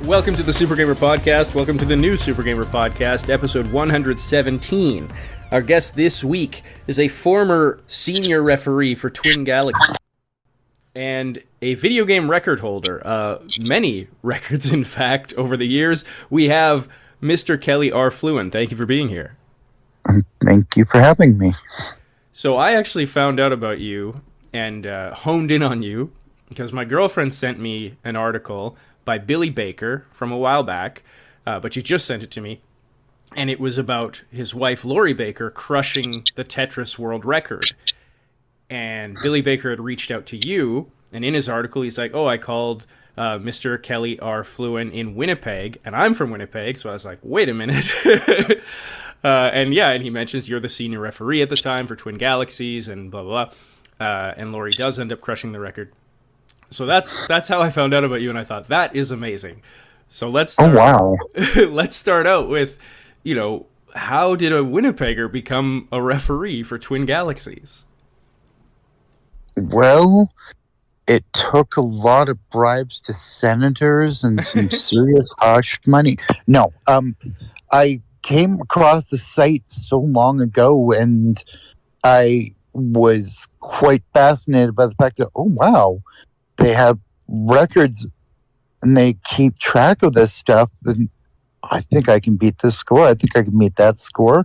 Welcome to the Super Gamer Podcast. Welcome to the new Super Gamer Podcast, episode 117. Our guest this week is a former senior referee for Twin Galaxies and a video game record holder. Many records, in fact, over the years. We have Mr. Kelly R Flewin. Thank you for being here. Thank you for having me. So I actually found out about you and honed in on you because my girlfriend sent me an article by Billy Baker from a while back, but she just sent it to me, and it was about his wife Lori Baker crushing the Tetris world record. And Billy Baker had reached out to you, and in his article he's like, I called Mr. Kelly R Flewin in Winnipeg, and I'm from Winnipeg, so I was like, wait a minute. And he mentions you're the senior referee at the time for Twin Galaxies and blah blah blah, and Lori does end up crushing the record. So that's how I found out about you, and I thought that is amazing. So let's start out with, how did a Winnipegger become a referee for Twin Galaxies? Well, it took a lot of bribes to senators and some serious hush money. No, I came across the site so long ago, and I was quite fascinated by the fact that, they have records and they keep track of this stuff, and I think I can beat this score. I think I can meet that score.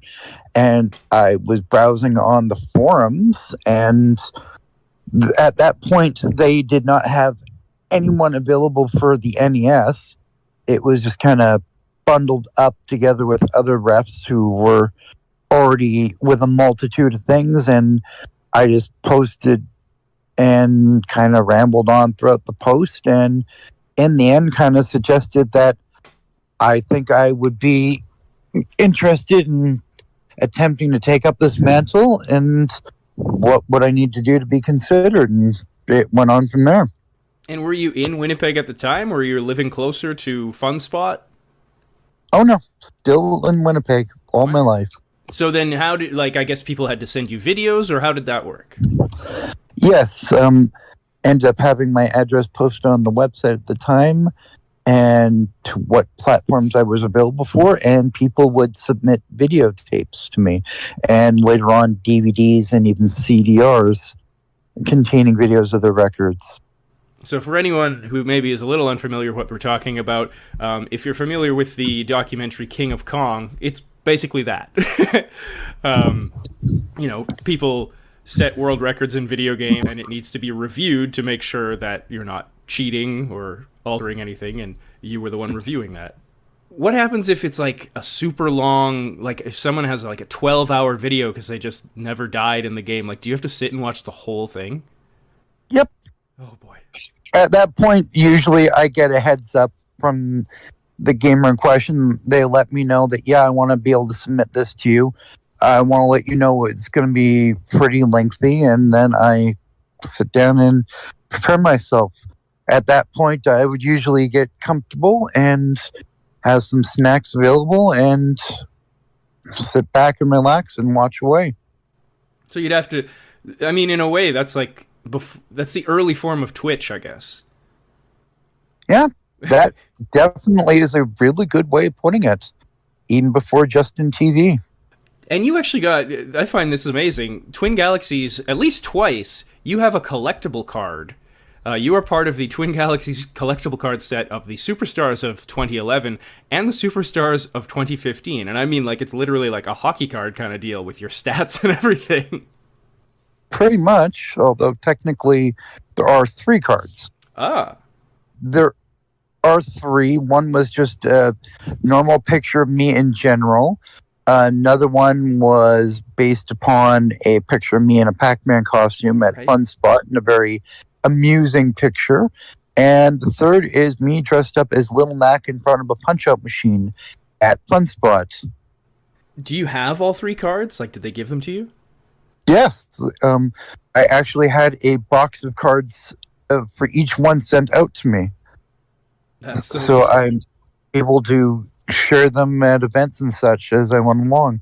And I was browsing on the forums, and at that point, they did not have anyone available for the NES. It was just kind of bundled up together with other refs who were already with a multitude of things, and I just posted and kind of rambled on throughout the post, and in the end kind of suggested that I think I would be interested in attempting to take up this mantle, and what would I need to do to be considered, and it went on from there. And were you in Winnipeg at the time, or were you living closer to Fun Spot? Oh no, still in Winnipeg all my life. So then how did, I guess people had to send you videos, or how did that work? Yes, ended up having my address posted on the website at the time and to what platforms I was available for, and people would submit videotapes to me, and later on DVDs and even CDRs containing videos of their records. So for anyone who maybe is a little unfamiliar with what we're talking about, if you're familiar with the documentary King of Kong, it's basically that. People set world records in video games, and it needs to be reviewed to make sure that you're not cheating or altering anything, and you were the one reviewing that. What happens if it's a super long, if someone has a 12-hour video because they just never died in the game? Do you have to sit and watch the whole thing? Yep. Oh boy. At that point, usually I get a heads up from the gamer in question. They let me know that, I want to be able to submit this to you. I want to let you know it's going to be pretty lengthy, and then I sit down and prepare myself. At that point, I would usually get comfortable and have some snacks available and sit back and relax and watch away. So you'd have to, in a way, that's that's the early form of Twitch, I guess. Yeah, that definitely is a really good way of putting it, even before Justin TV. And you actually I find this amazing, Twin Galaxies, at least twice, you have a collectible card. You are part of the Twin Galaxies collectible card set of the Superstars of 2011 and the Superstars of 2015. And it's literally like a hockey card kind of deal with your stats and everything. Pretty much, although technically there are 3 cards. There are 3. One was just a normal picture of me in general. Another one was based upon a picture of me in a Pac-Man costume at Fun Spot, in a very amusing picture. And the third is me dressed up as Little Mac in front of a punch-out machine at Fun Spot. Do you have all 3 cards? Did they give them to you? Yes. I actually had a box of cards for each one sent out to me. That's so I'm able to share them at events and such as I went along.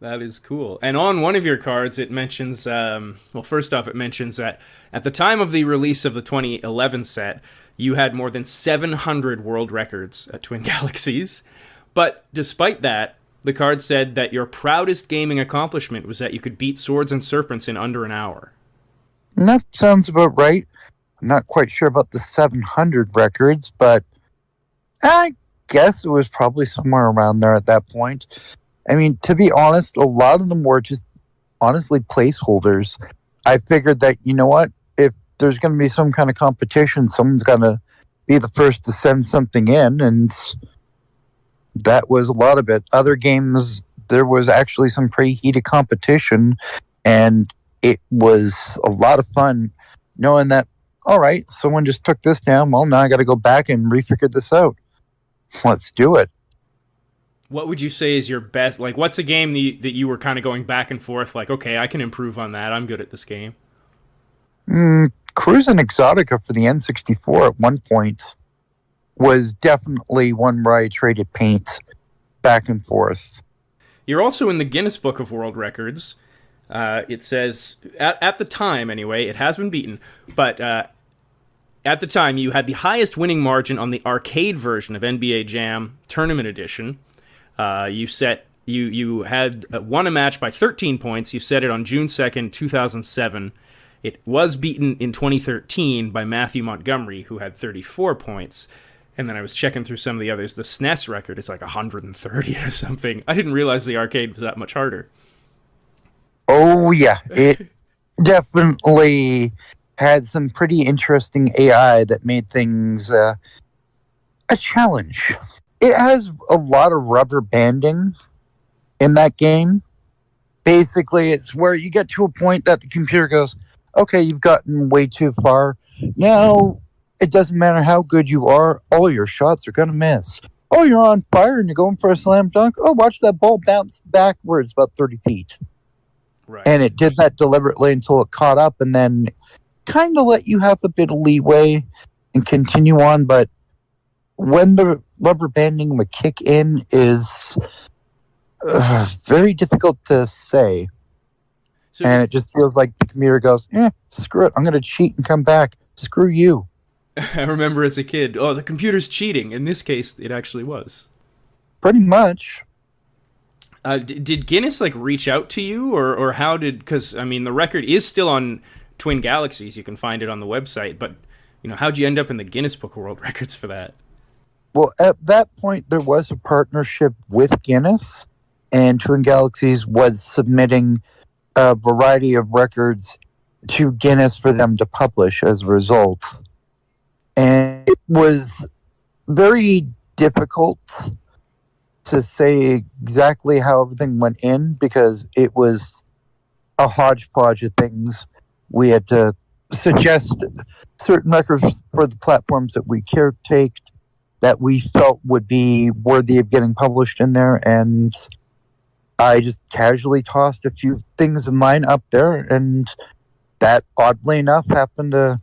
That is cool. And on one of your cards, it mentions, first off, it mentions that at the time of the release of the 2011 set, You had more than 700 world records at Twin Galaxies. But despite that, the card said that your proudest gaming accomplishment was that you could beat Swords and Serpents in under an hour. And that sounds about right. I'm not quite sure about the 700 records, but I guess it was probably somewhere around there at that point. I mean, to be honest, a lot of them were just honestly placeholders. I figured that, you know what, if there's going to be some kind of competition, someone's going to be the first to send something in, and that was a lot of it. Other games, there was actually some pretty heated competition, and it was a lot of fun knowing that, all right, someone just took this down. Well, now I got to go back and refigure this out. Let's do it. What would you say is your best? Like, what's a game that you were kind of going back and forth? Like, okay, I can improve on that. I'm good at this game. Cruis'n Exotica for the N64 at one point was definitely one where I traded paint back and forth. You're also in the Guinness Book of World Records. It says, at the time anyway, it has been beaten, but at the time you had the highest winning margin on the arcade version of NBA Jam Tournament Edition. You had won a match by 13 points. You set it on June 2nd, 2007. It was beaten in 2013 by Matthew Montgomery, who had 34 points. And then I was checking through some of the others. The SNES record is like 130 or something. I didn't realize the arcade was that much harder. Oh, yeah. It definitely had some pretty interesting AI that made things a challenge. It has a lot of rubber banding in that game. Basically, it's where you get to a point that the computer goes, okay, you've gotten way too far. Now, it doesn't matter how good you are, all your shots are going to miss. Oh, you're on fire and you're going for a slam dunk. Oh, watch that ball bounce backwards about 30 feet. Right. And it did that deliberately until it caught up and then kind of let you have a bit of leeway and continue on. But when the rubber banding would kick in is very difficult to say. So and it just feels like the computer goes, screw it. I'm going to cheat and come back. Screw you. I remember as a kid, oh, the computer's cheating. In this case, it actually was. Pretty much. Did Guinness reach out to you, or how did? Because I mean, the record is still on Twin Galaxies. You can find it on the website. But how'd you end up in the Guinness Book of World Records for that? Well, at that point, there was a partnership with Guinness, and Twin Galaxies was submitting a variety of records to Guinness for them to publish as a result. And it was very difficult to say exactly how everything went in because it was a hodgepodge of things. We had to suggest certain records for the platforms that we caretaked that we felt would be worthy of getting published in there, and I just casually tossed a few things of mine up there, and that, oddly enough, happened to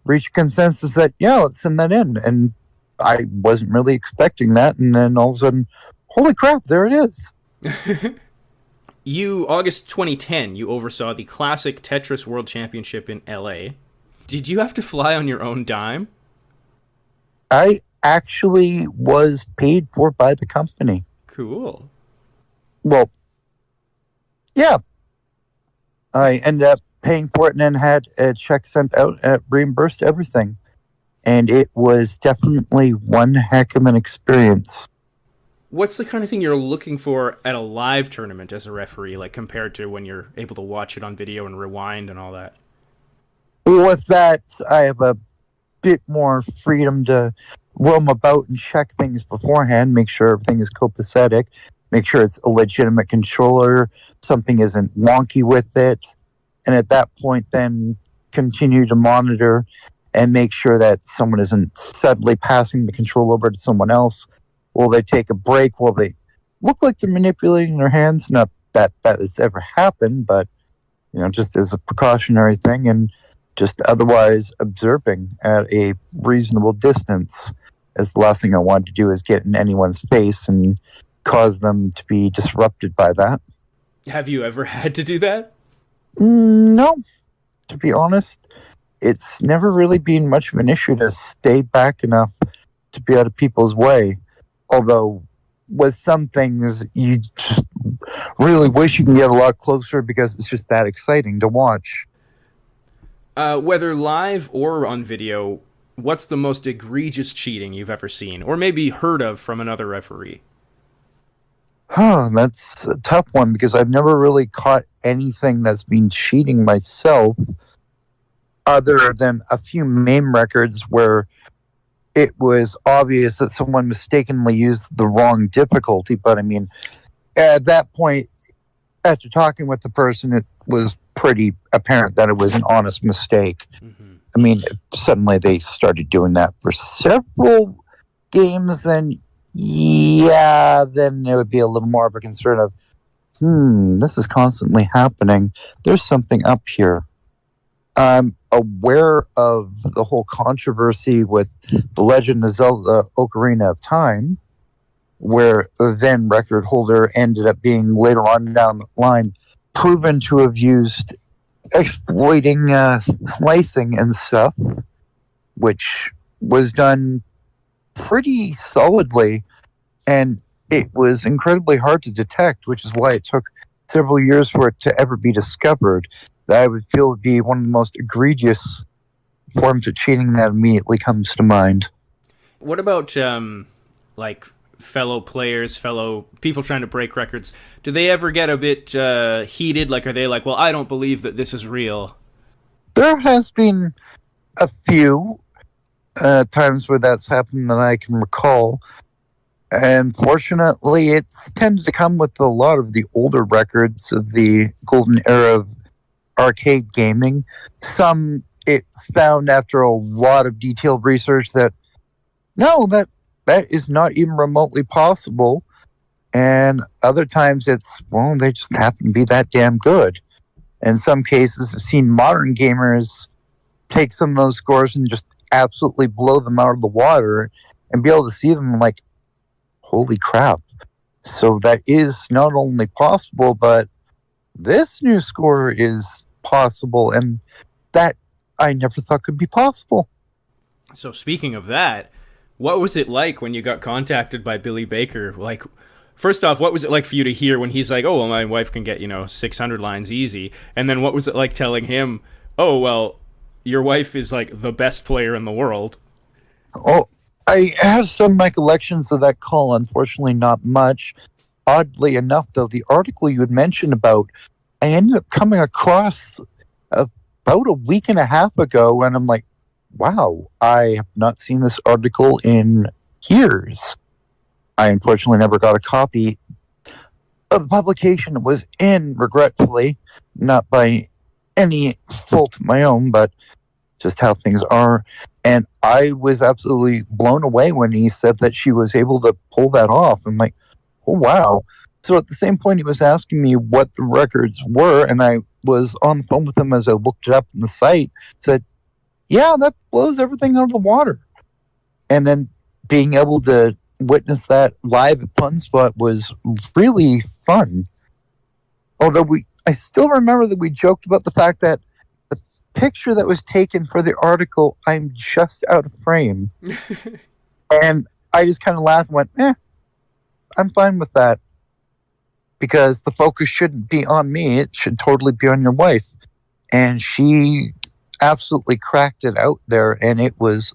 reach consensus that, yeah, let's send that in. And I wasn't really expecting that, and then all of a sudden, holy crap, there it is. August 2010, you oversaw the Classic Tetris World Championship in LA. Did you have to fly on your own dime? I actually was paid for by the company. Cool. Well, yeah. I ended up paying for it and then had a check sent out and reimbursed everything. And it was definitely one heck of an experience. What's the kind of thing you're looking for at a live tournament as a referee, compared to when you're able to watch it on video and rewind and all that? With that, I have a bit more freedom to roam about and check things beforehand, make sure everything is copacetic, make sure it's a legitimate controller, something isn't wonky with it, and at that point then continue to monitor and make sure that someone isn't suddenly passing the control over to someone else. Will they take a break? Will they look like they're manipulating their hands? Not that has ever happened, but just as a precautionary thing, and just otherwise observing at a reasonable distance, as the last thing I wanted to do is get in anyone's face and cause them to be disrupted by that. Have you ever had to do that? No, to be honest. it's never really been much of an issue to stay back enough to be out of people's way. Although, with some things, you just really wish you can get a lot closer because it's just that exciting to watch. Whether live or on video, what's the most egregious cheating you've ever seen, or maybe heard of from another referee? Huh, that's a tough one because I've never really caught anything that's been cheating myself, other than a few MAME records where it was obvious that someone mistakenly used the wrong difficulty. But I mean, at that point, after talking with the person, it was pretty apparent that it was an honest mistake. Mm-hmm. I mean, suddenly they started doing that for several games, then yeah, then it would be a little more of a concern of, this is constantly happening. There's something up here. I'm aware of the whole controversy with The Legend of Zelda Ocarina of Time, where the then record holder ended up being later on down the line proven to have used exploiting slicing and stuff, which was done pretty solidly, and it was incredibly hard to detect, which is why it took several years for it to ever be discovered. That I would feel would be one of the most egregious forms of cheating that immediately comes to mind. What about like fellow players, fellow people trying to break records? Do they ever get a bit heated? Like, are they like, well, I don't believe that this is real? There has been a few times where that's happened that I can recall. And fortunately, it's tended to come with a lot of the older records of the golden era of arcade gaming. Some it's found after a lot of detailed research that no, that is not even remotely possible. And other times it's, well, they just happen to be that damn good. In some cases, I've seen modern gamers take some of those scores and just absolutely blow them out of the water and be able to see them like, holy crap. So that is not only possible, but this new score is possible, and that I never thought could be possible. So speaking of that, what was it like when you got contacted by Billy Baker? Like, first off, what was it like for you to hear when he's like, oh, well, my wife can get, 600 lines easy? And then what was it like telling him, oh, well, your wife is like the best player in the world? Oh, I have some recollections of that call, unfortunately not much. Oddly enough, though, the article you had mentioned about, I ended up coming across about a week and a half ago, and I'm like, wow, I have not seen this article in years. I unfortunately never got a copy of the publication it was in, regretfully, not by any fault of my own, but just how things are. And I was absolutely blown away when he said that she was able to pull that off. I'm like, oh, wow. So at the same point, he was asking me what the records were, and I was on the phone with him as I looked it up on the site, said, yeah, that blows everything out of the water. And then being able to witness that live at Punspot was really fun. Although I still remember that we joked about the fact that the picture that was taken for the article, I'm just out of frame. And I just kind of laughed and went, I'm fine with that. Because the focus shouldn't be on me. It should totally be on your wife. And she absolutely cracked it out there, and it was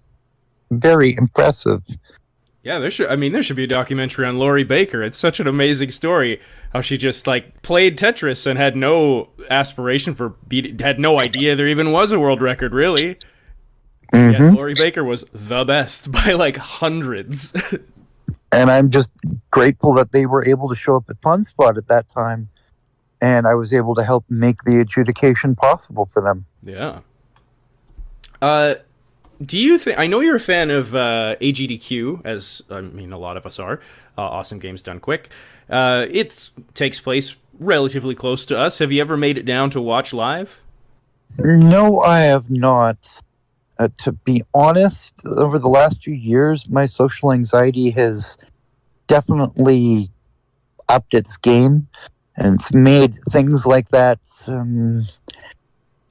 very impressive. Yeah, there should be a documentary on Lori Baker. It's such an amazing story how she just like played Tetris and had no aspiration for had no idea there even was a world record, really. Mm-hmm. Yeah, Lori Baker was the best by like hundreds. And I'm just grateful that they were able to show up at Punspot at that time, and I was able to help make the adjudication possible for them. Yeah. Do you think... I know you're a fan of AGDQ, as, I mean, a lot of us are. Awesome Games Done Quick. It takes place relatively close to us. Have you ever made it down to watch live? No, I have not. To be honest, over the last few years, my social anxiety has definitely upped its game, and it's made things like that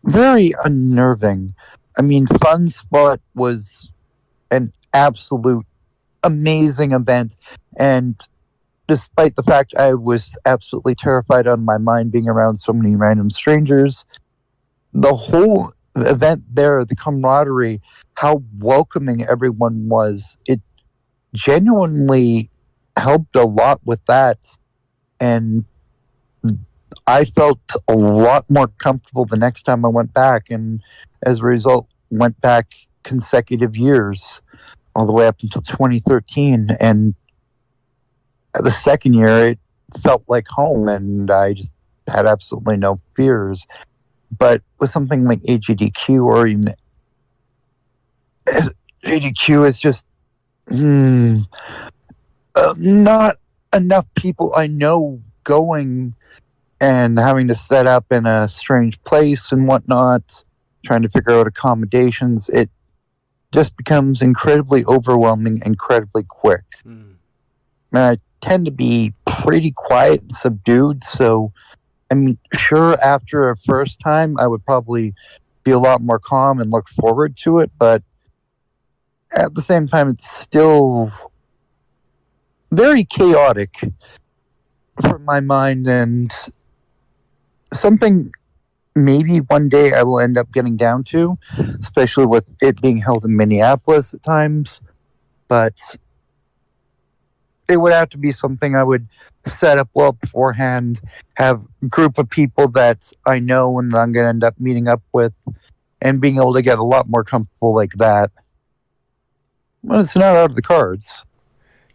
very unnerving. I mean, Fun Spot was an absolute amazing event, and despite the fact I was absolutely terrified on my mind being around so many random strangers, the whole event there, the camaraderie, how welcoming everyone was, it genuinely helped a lot with that. And I felt a lot more comfortable the next time I went back, and as a result, went back consecutive years, all the way up until 2013. And the second year, it felt like home, and I just had absolutely no fears. But with something like AGDQ, or even AGDQ, is just not enough people I know going and having to set up in a strange place and whatnot, trying to figure out accommodations. It just becomes incredibly overwhelming, incredibly quick. And I tend to be pretty quiet and subdued, so I mean, sure, after a first time, I would probably be a lot more calm and look forward to it, but at the same time, it's still very chaotic for my mind, and something maybe one day I will end up getting down to, especially with it being held in Minneapolis at times. But it would have to be something I would set up well beforehand, have a group of people that I know and I'm going to end up meeting up with, and being able to get a lot more comfortable like that. Well, it's not out of the cards.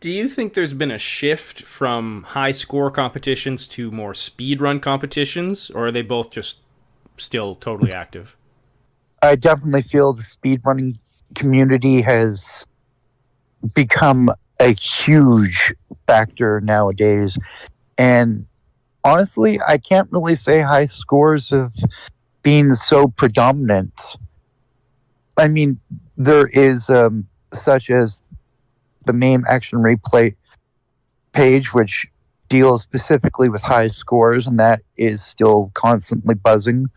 Do you think there's been a shift from high score competitions to more speedrun competitions, or are they both just still totally active? I definitely feel the speedrunning community has become a huge factor nowadays. And honestly, I can't really say high scores have been so predominant. I mean, there is such as the MAME Action Replay page, which deals specifically with high scores, and that is still constantly buzzing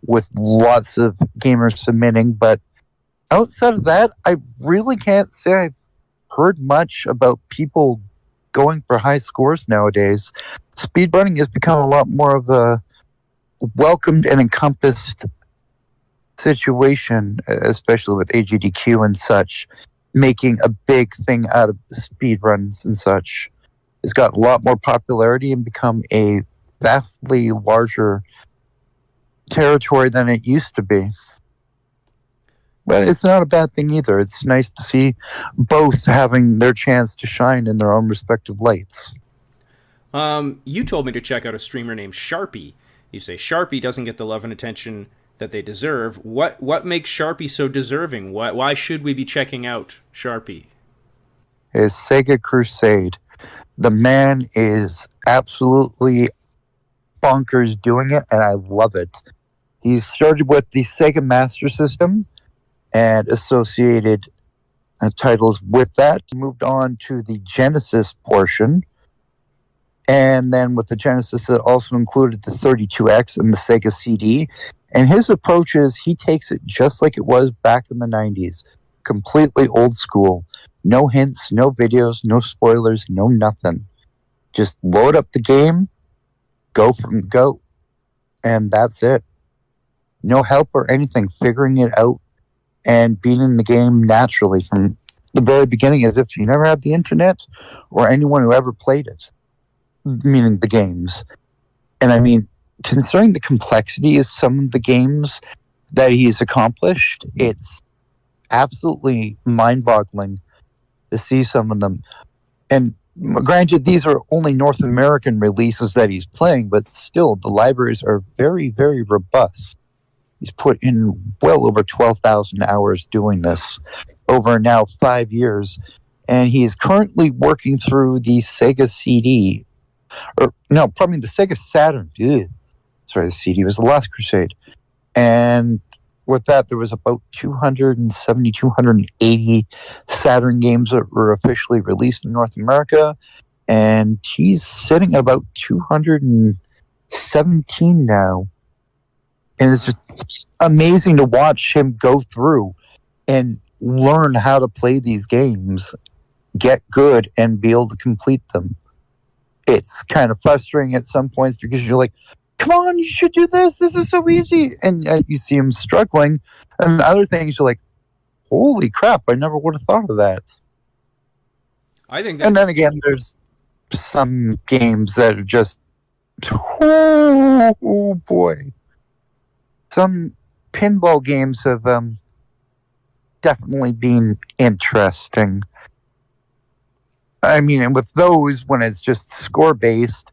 with lots of gamers submitting. But outside of that, I really can't say I've heard much about people going for high scores nowadays. Speedrunning has become a lot more of a welcomed and encompassed situation, especially with AGDQ and such, making a big thing out of speedruns and such. It's got a lot more popularity and become a vastly larger territory than it used to be. But it's not a bad thing either. It's nice to see both having their chance to shine in their own respective lights. You told me to check out a streamer named Sharpie. You say Sharpie doesn't get the love and attention that they deserve. What makes Sharpie so deserving? Why should we be checking out Sharpie? His Sega Crusade. The man is absolutely bonkers doing it, and I love it. He started with the Sega Master System and associated titles with that. He moved on to the Genesis portion, and then with the Genesis, it also included the 32X and the Sega CD. And his approach is he takes it just like it was back in the 90s, completely old school. No hints, no videos, no spoilers, no nothing. Just load up the game, go from go, and that's it. No help or anything, figuring it out and beating the game naturally from the very beginning, as if you never had the internet or anyone who ever played it, meaning the games. And I mean, considering the complexity of some of the games that he's accomplished, it's absolutely mind-boggling to see some of them. And granted, these are only North American releases that he's playing, but still, the libraries are very, very robust. He's put in well over 12,000 hours doing this over now 5 years. And he is currently working through the Sega CD. The Sega Saturn. Ugh. Sorry, the CD was The Last Crusade. And with that, there was about 270, 280 Saturn games that were officially released in North America. And he's sitting at about 217 now. And amazing to watch him go through and learn how to play these games, get good, and be able to complete them. It's kind of frustrating at some points because you're like, come on, you should do this. This is so easy. And you see him struggling. And other things, you're like, holy crap, I never would have thought of that. I think that... And then again, there's some games that are just, oh boy. Some pinball games have definitely been interesting. I mean, and with those, when it's just score-based,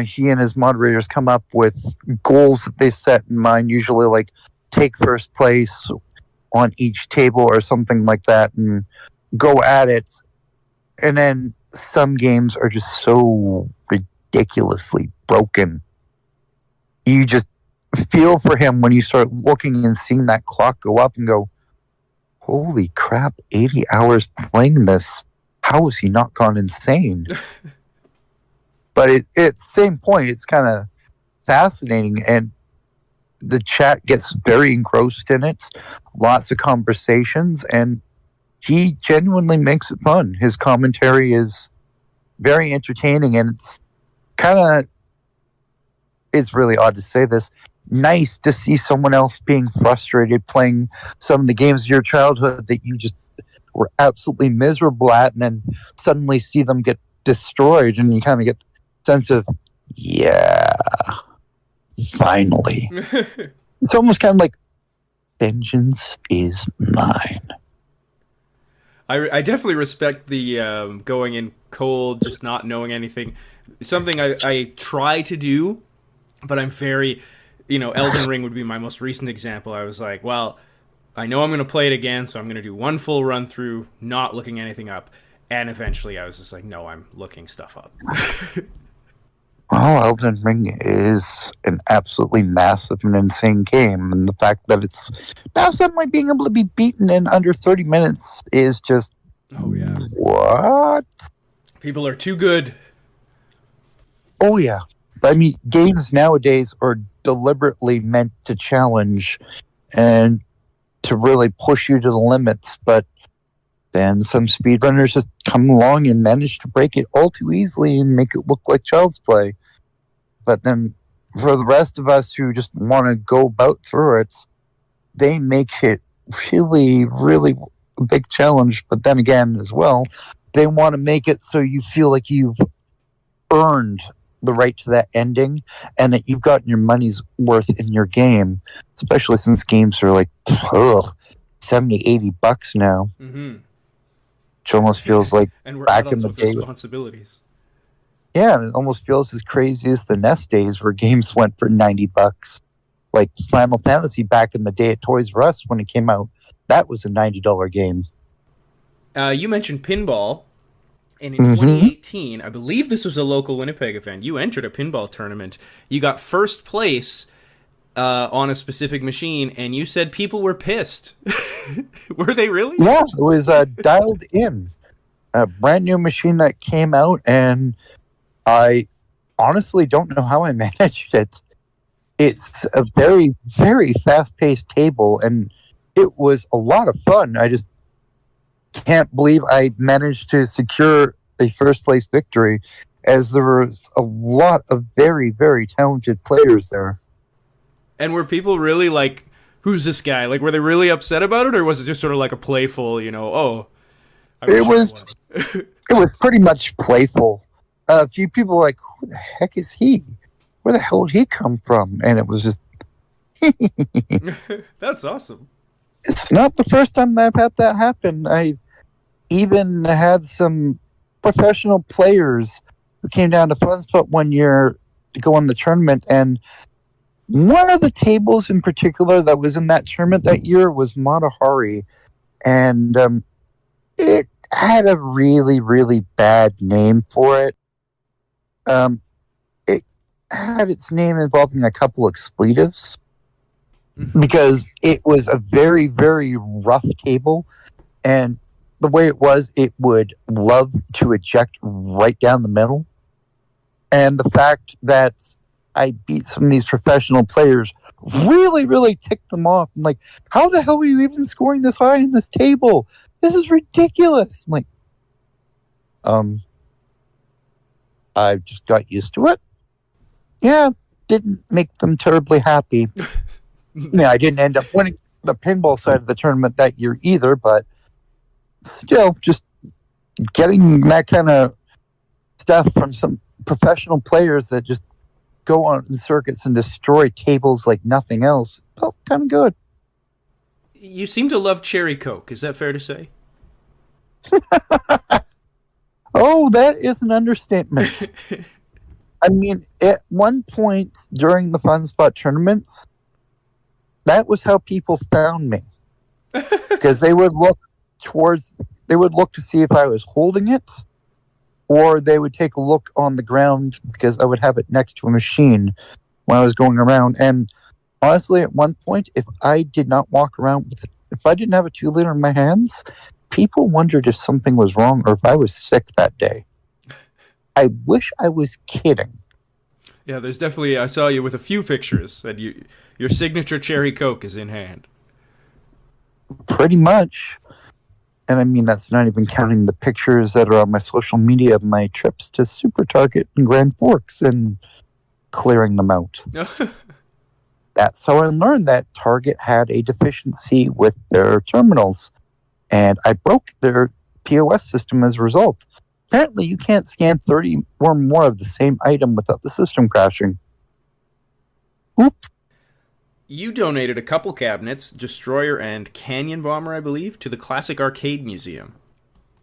he and his moderators come up with goals that they set in mind, usually like take first place on each table or something like that, and go at it. And then some games are just so ridiculously broken. You just feel for him when you start looking and seeing that clock go up and go, holy crap, 80 hours playing this. How has he not gone insane? But at the same point, it's kind of fascinating, and the chat gets very engrossed in it. Lots of conversations, and he genuinely makes it fun. His commentary is very entertaining, and it's kind of, it's really odd to say this, nice to see someone else being frustrated playing some of the games of your childhood that you just were absolutely miserable at, and then suddenly see them get destroyed, and you kind of get the sense of, yeah, finally. It's almost kind of like, vengeance is mine. I definitely respect the going in cold, just not knowing anything. Something I try to do, but I'm very, Elden Ring would be my most recent example. I was like, well, I know I'm going to play it again, so I'm going to do one full run through, not looking anything up. And eventually I was just like, no, I'm looking stuff up. Well, Elden Ring is an absolutely massive and insane game. And the fact that it's now suddenly being able to be beaten in under 30 minutes is just, oh yeah, what? People are too good. Oh yeah. I mean, games nowadays are deliberately meant to challenge and to really push you to the limits, but then some speedrunners just come along and manage to break it all too easily and make it look like child's play. But then for the rest of us who just want to go about through it, they make it really, really a big challenge. But then again, as well, they want to make it so you feel like you've earned the right to that ending and that you've gotten your money's worth in your game, especially since games are like, $70-$80 now. Mm-hmm. Which almost feels like and we're back in the day. Responsibilities. Yeah, it almost feels as crazy as the NES days where games went for $90. Like Final Fantasy back in the day at Toys R Us when it came out, that was a $90 game. You mentioned pinball. And in 2018, I believe this was a local Winnipeg event, you entered a pinball tournament. You got first place on a specific machine, and you said people were pissed. Were they really? Yeah, it was dialed in. A brand new machine that came out, and I honestly don't know how I managed it. It's a very, very fast-paced table, and it was a lot of fun. I just can't believe I managed to secure a first place victory, as there was a lot of very, very talented players there. And were people really like, who's this guy? Like, were they really upset about it, or was it just sort of like a playful, it was pretty much playful. A few people were like, who the heck is he? Where the hell did he come from? And it was just That's awesome. It's not the first time that I've had that happen. I even had some professional players who came down to Funspot one year to go on the tournament, and one of the tables in particular that was in that tournament that year was Matahari, and it had a really, really bad name for it. It had its name involving a couple expletives, because it was a very, very rough table, and the way it would love to eject right down the middle. And the fact that I beat some of these professional players, really, really ticked them off. I'm like, how the hell are you even scoring this high in this table? This is ridiculous. I'm like, I just got used to it. Yeah, didn't make them terribly happy. Yeah, I didn't end up winning the pinball side of the tournament that year either, but still, just getting that kind of stuff from some professional players that just go on circuits and destroy tables like nothing else felt kind of good. You seem to love cherry Coke. Is that fair to say? Oh, that is an understatement. I mean, at one point during the Fun Spot tournaments, that was how people found me. Because they would look to see if I was holding it, or they would take a look on the ground because I would have it next to a machine when I was going around. And honestly, at one point, if I did not walk around if I didn't have a 2-liter in my hands, people wondered if something was wrong or if I was sick that day. I wish I was kidding. Yeah, there's definitely, I saw you with a few pictures and your signature cherry Coke is in hand. Pretty much. And I mean, that's not even counting the pictures that are on my social media of my trips to Super Target and Grand Forks and clearing them out. That's how I learned that Target had a deficiency with their terminals. And I broke their POS system as a result. Apparently, you can't scan 30 or more of the same item without the system crashing. Oops. You donated a couple cabinets, Destroyer and Canyon Bomber, I believe, to the Classic Arcade Museum.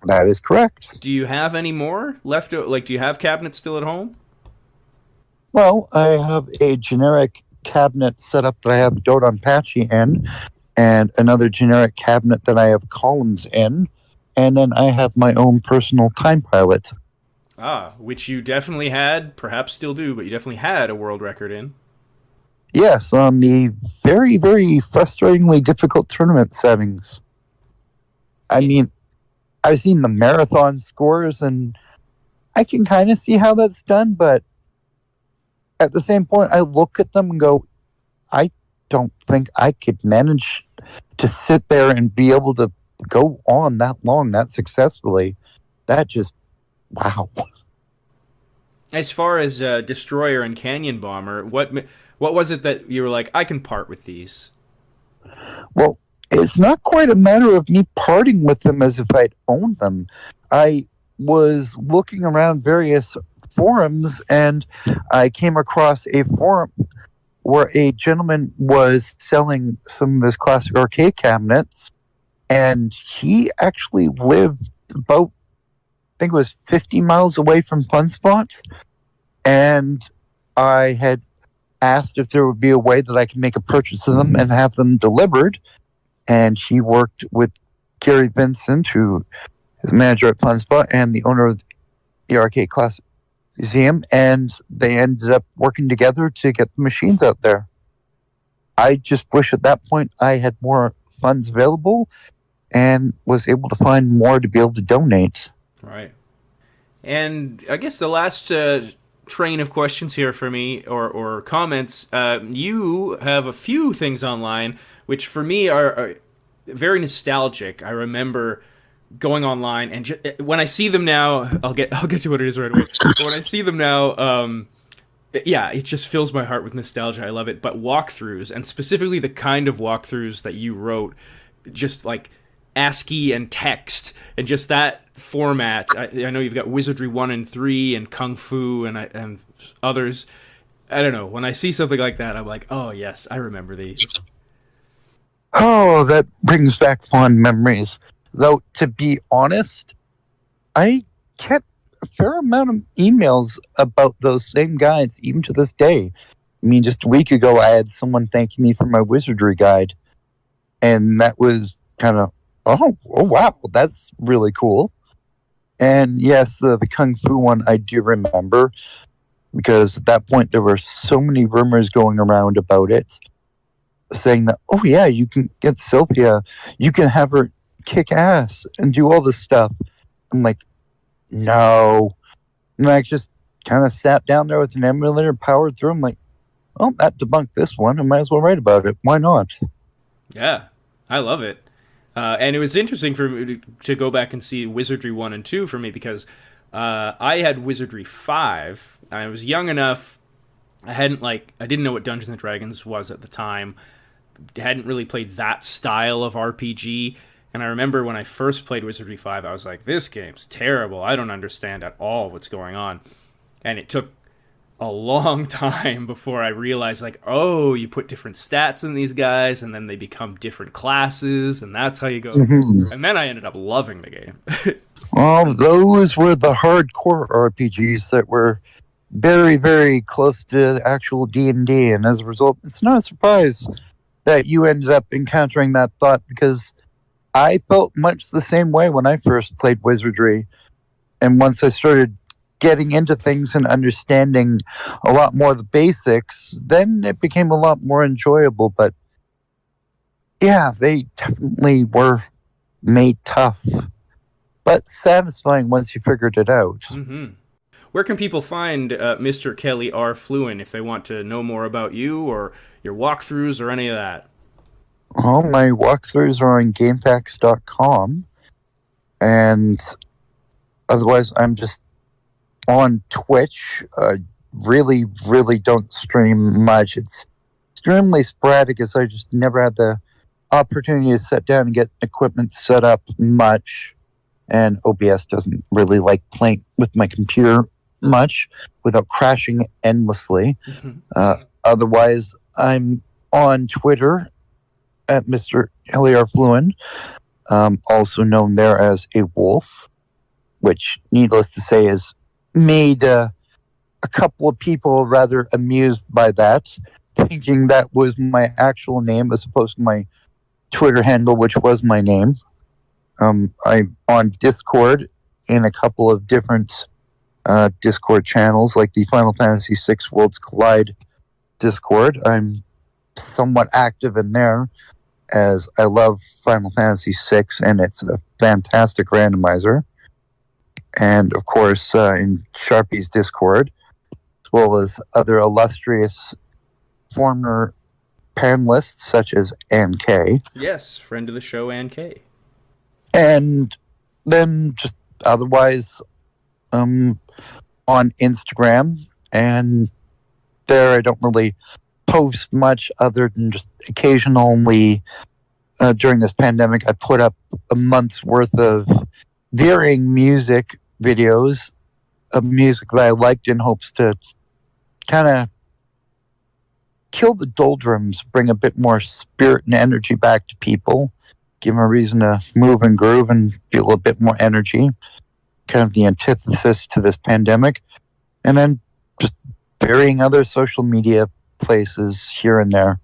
That is correct. Do you have any more left? Like, do you have cabinets still at home? Well, I have a generic cabinet set up that I have Dodon Patchy in, and another generic cabinet that I have columns in, and then I have my own personal time pilot. Which you definitely had, perhaps still do, but you definitely had a world record in. Yes, on the very, very frustratingly difficult tournament settings. I mean, I've seen the marathon scores, and I can kind of see how that's done, but at the same point, I look at them and go, I don't think I could manage to sit there and be able to go on that long, that successfully. That just, wow. As far as Destroyer and Canyon Bomber, what was it that you were like, I can part with these? Well, it's not quite a matter of me parting with them as if I'd owned them. I was looking around various forums, and I came across a forum where a gentleman was selling some of his classic arcade cabinets, and he actually lived about, I think it was 50 miles away from Fun Spots, and I had asked if there would be a way that I could make a purchase of them and have them delivered, and he worked with Gary Vincent, who is manager at Fun Spot and the owner of the Arcade Classic Museum, and they ended up working together to get the machines out there. I just wish at that point I had more funds available and was able to find more to be able to donate. Right. And I guess the last train of questions here for me, or comments, you have a few things online which for me are very nostalgic. I remember going online, and when I see them now, I'll get to what it is right away. But when I see them now, yeah, it just fills my heart with nostalgia. I love it. But walkthroughs, and specifically the kind of walkthroughs that you wrote, just like ASCII and text, and just that format. I know you've got Wizardry 1 and 3 and Kung Fu and others. I don't know. When I see something like that, I'm like, oh yes, I remember these. Oh, that brings back fond memories. Though, to be honest, I get a fair amount of emails about those same guides, even to this day. I mean, just a week ago, I had someone thanking me for my Wizardry guide. And that was kind of, oh wow, that's really cool. And yes, the Kung Fu one I do remember, because at that point there were so many rumors going around about it, saying that, oh yeah, you can get Sylvia, you can have her kick ass and do all this stuff. I'm like, no. And I just kind of sat down there with an emulator, powered through. I'm like, well, that debunked this one. I might as well write about it. Why not? Yeah, I love it. And it was interesting for me to go back and see Wizardry 1 and 2 for me because I had Wizardry 5. I was young enough. I didn't know what Dungeons and Dragons was at the time. Hadn't really played that style of RPG. And I remember when I first played Wizardry 5, I was like, this game's terrible. I don't understand at all what's going on. And it took a long time before I realized, like, oh, you put different stats in these guys, and then they become different classes, and that's how you go. Mhm. And then I ended up loving the game. Well, those were the hardcore RPGs that were very, very close to actual D&D, and as a result, it's not a surprise that you ended up encountering that thought, because I felt much the same way when I first played Wizardry, and once I started getting into things and understanding a lot more of the basics, then it became a lot more enjoyable. But yeah, they definitely were made tough, but satisfying once you figured it out. Mm-hmm. Where can people find Mr. Kelly R. Flewin if they want to know more about you or your walkthroughs or any of that? All my walkthroughs are on GameFAQs.com, and otherwise I'm just on Twitch. Really, really don't stream much. It's extremely sporadic, as I just never had the opportunity to sit down and get equipment set up much. And OBS doesn't really like playing with my computer much without crashing endlessly. Otherwise, I'm on Twitter at Mr. Kelly R. Flewin, also known there as a wolf, which, needless to say, has made a couple of people rather amused by that, thinking that was my actual name as opposed to my Twitter handle, which was my name. I'm on Discord in a couple of different Discord channels, like the Final Fantasy VI Worlds Collide Discord. I'm somewhat active in there, as I love Final Fantasy VI, and it's a fantastic randomizer. And, of course, in Sharpie's Discord, as well as other illustrious former panelists, such as Ann Kay. Yes, friend of the show, Ann Kay. And then just otherwise on Instagram, and there I don't really post much other than just occasionally during this pandemic I put up a month's worth of varying music videos of music that I liked in hopes to kind of kill the doldrums, bring a bit more spirit and energy back to people, give them a reason to move and groove and feel a bit more energy, kind of the antithesis to this pandemic. And then just varying other social media places here and there.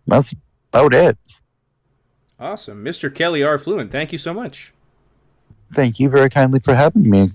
That's about it. Awesome. Mr. Kelly R. Flewin, thank you so much. Thank you very kindly for having me.